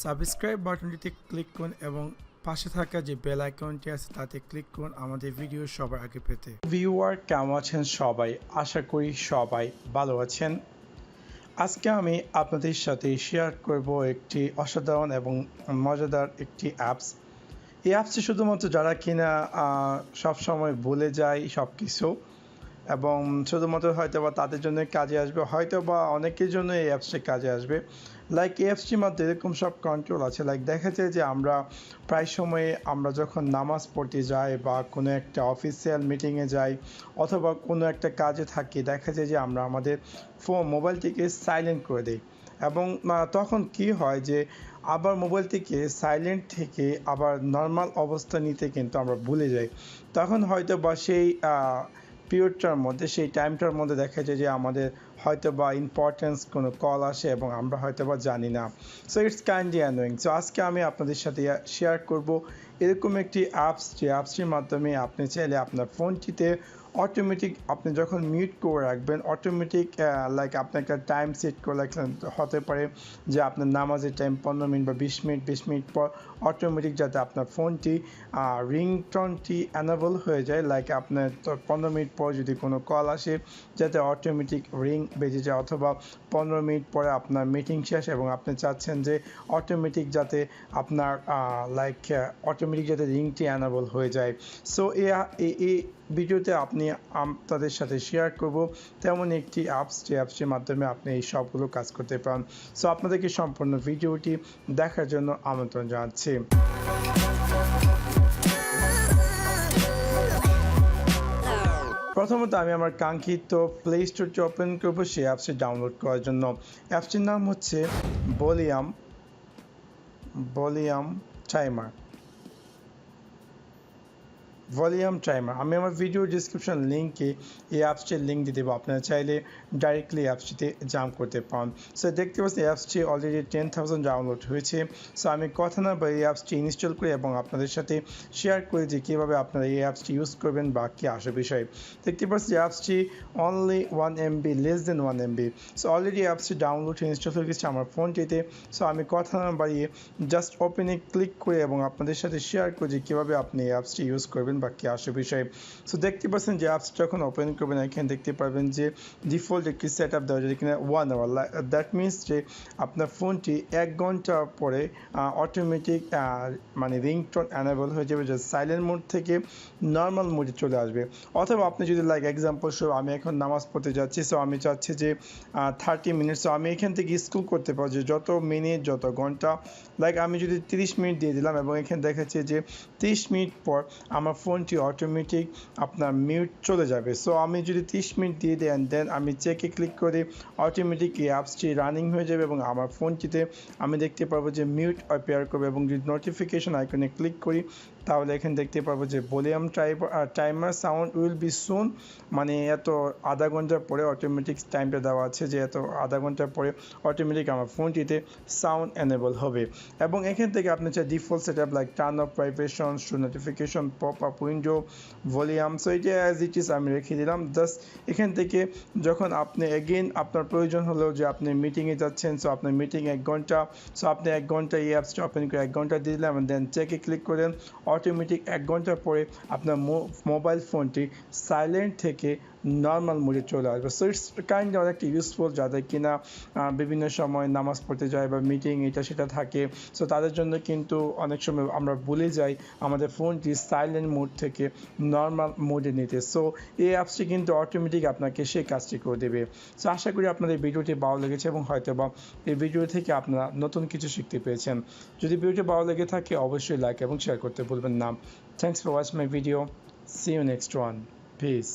Subscribe বাটনটিতে click করুন এবং পাশে থাকা যে বেল আইকনটি আছে তাতে ক্লিক করুন আমাদের ভিডিও সবার আগে পেতে। ভিউয়ার কেমন আছেন সবাই? আশা করি সবাই ভালো আছেন। আজকে আমি আপনাদের সাথে শেয়ার করব একটি অসাধারণ এবং মজাদার একটি অ্যাপস। এই অ্যাপসটি শুধুমাত্র যারা কিনা সবসময় ভুলে যায় সব কিছু এবং শুধুমাত্র হয়তো বা তাদের জন্য কাজে আসবে, হয়তো বা অনেকের জন্য এই অ্যাপসটি কাজে আসবে। লাইক এই অ্যাপসটির মধ্যে এরকম সব কন্ট্রোল আছে, লাইক দেখা যায় যে আমরা প্রায় সময়ে আমরা যখন নামাজ পড়তে যাই বা কোনো একটা অফিসিয়াল মিটিংয়ে যাই অথবা কোনো একটা কাজে থাকি, দেখা যায় যে আমরা আমাদের মোবাইলটিকে সাইলেন্ট করে দিই এবং তখন কি হয় যে আবার মোবাইলটিকে সাইলেন্ট থেকে আবার নর্মাল অবস্থা নিতে কিন্তু আমরা ভুলে যাই। তখন হয়তো বা সেই পিরিয়ডটার মধ্যে, সেই টাইমটার মধ্যে দেখা যায় যে আমাদের হয়তো বা ইম্পর্টেন্স কোনো কল আসে এবং আমরা হয়তো বা জানি না। So it's kindly annoying. So আজকে আমি আপনাদের সাথে শেয়ার করব এরকম একটি অ্যাপস, যে অ্যাপসটির মাধ্যমে আপনি চাইলে আপনার ফোনটিতে অটোমেটিক আপনি যখন মিউট করে রাখবেন, অটোমেটিক লাইক আপনি একটা টাইম সেট করে রাখলেন, হতে পারে যে আপনার নামাজের টাইম 15 মিনিট বা 20 মিনিট পর অটোমেটিক যাতে আপনার ফোনটি রিংটোনটি অ্যানেবল হয়ে যায়, লাইক আপনার 15 মিনিট পর যদি কোনো কল আসে যাতে অটোমেটিক রিং বেজে যায়, অথবা 15 মিনিট পরে আপনার মিটিং শেষ এবং আপনি চাচ্ছেন যে অটোমেটিক যাতে আপনার লাইক অটোমেটিক যাতে রিংটি অ্যানেবল হয়ে যায়। সো এই ভিডিওতে আপনি আপনাদের সাথে শেয়ার করব তেমন একটি অ্যাপস, যে অ্যাপসটির মাধ্যমে আপনি এই সবগুলো কাজ করতে পারেন। সো আপনাদেরকে সম্পূর্ণ ভিডিওটি দেখার জন্য আমন্ত্রণ জানাচ্ছি। প্রথমত আমি আমার কাঙ্ক্ষিত প্লে স্টোরটি ওপেন করব সেই অ্যাপসটি ডাউনলোড করার জন্য। অ্যাপসটির নাম হচ্ছে ভলিউম টাইমার। আমি আমার ভিডিও ডিসক্রিপশন লিঙ্কে এই অ্যাপসটির লিঙ্ক দিয়ে দেবো, আপনারা চাইলে ডাইরেক্টলি অ্যাপসটিতে জাম্প করতে পারেন। সো দেখতে পাচ্ছি অ্যাপসটি অলরেডি 10,000 ডাউনলোড হয়েছে। সো আমি কথা না বলে এই অ্যাপসটি ইনস্টল করি এবং আপনাদের সাথে শেয়ার করি যে কীভাবে আপনারা এই অ্যাপসটি ইউজ করবেন বা কী আসে বিষয়। দেখতে পাচ্ছি অ্যাপসটি only 1 MB, less than 1 MB। So already অ্যাপসটি ডাউনলোড ইনস্টল হয়ে গেছে আমার ফোনটিতে। সো আমি কথা না বাড়িয়ে জাস্ট ওপেনে ক্লিক করে এবং আপনাদের সাথে শেয়ার করি যে কীভাবে আপনি এই অ্যাপসটি ইউজ করবেন বা কি আসে বিষয়। সো দেখতে পাচ্ছেন যে অ্যাপস যখন ওপেন করবেন এখানে দেখতে পারবেন যে ডিফল্ট একটি সেট আপ দেওয়া যায়, যেখানে 1 আওয়ার, দ্যাট মিনস যে আপনার ফোনটি 1 ঘন্টা পরে অটোমেটিক মানে রিংটোন অ্যানেবল হয়ে যাবে, যে সাইলেন্ট মোড থেকে নর্মাল মোডে চলে আসবে। অথবা আপনি যদি লাইক এক্সাম্পল শো আমি এখন নামাজ পড়তে যাচ্ছি, সো আমি চাচ্ছি যে 30 মিনিট, সো আমি এখান থেকে স্কুল করতে পারবো যে যত মিনিট যত ঘন্টা, লাইক আমি যদি 30 মিনিট দিয়ে দিলাম এবং এখানে দেখাচ্ছে যে 30 মিনিট পর আমার ফোনটি অটোমেটিক আপনার মিউট চলে যাবে। সো আমি যদি 30 মিনিট দিয়ে দিই অ্যান্ড দেন আমি চেকে ক্লিক করে অটোমেটিক এই অ্যাপসটি রানিং হয়ে যাবে এবং আমার ফোনটিতে আমি দেখতে পারবো যে মিউট অ্যাপিয়ার করবে। এবং যদি নোটিফিকেশন আইকনে ক্লিক করি তাহলে এখানে দেখতে পারবো যে volume timer sound will be soon, মানে এত আধা ঘন্টা পরে অটোমেটিক টাইমটা দেওয়া আছে যে এত আধা ঘন্টা পরে অটোমেটিক আমার ফোনটিতে সাউন্ড এনেবল হবে। এবং এখান থেকে আপনি চাই default set up like turn off vibration, show notification, pop up window, volume, so এটা অ্যাজ ইট ইজ আমি রেখে দিলাম। জাস্ট এখান থেকে যখন আপনি এগেইন আপনার প্রয়োজন হলেও যে আপনি মিটিংয়ে যাচ্ছেন, সো আপনার মিটিং 1 ঘন্টা, সো আপনি 1 ঘন্টা এই অ্যাপসটা ওপেন করে 1 ঘন্টা দিয়ে দিলাম দেন চেকে ক্লিক করেন, অটোমেটিক 1 ঘন্টা পরে আপনার মোবাইল ফোনটি সাইলেন্ট থেকে নর্মাল মোডে চলে আসবে। সো ইটস কাইন্ডলি অনেকটা ইউজফুল যাদের কিনা বিভিন্ন সময় নামাজ পড়তে যায় বা মিটিং এটা সেটা থাকে, সো তাদের জন্য কিন্তু অনেক সময় আমরা ভুলে যাই আমাদের ফোনটি সাইলেন্ট মোড থেকে নর্মাল মোডে নিতে। সো এই অ্যাপসটি কিন্তু অটোমেটিক আপনাকে সেই কাজটি করে দেবে। সো আশা করি আপনাদের ভিডিওটি ভালো লেগেছে এবং হয়তো বা এই ভিডিও থেকে আপনারা নতুন কিছু শিখতে পেরেছেন। যদি ভিডিওটি ভালো লেগে থাকে অবশ্যই লাইক এবং শেয়ার করতে ভুলবেন না। Thanks for watching my video. See you next one. Piece.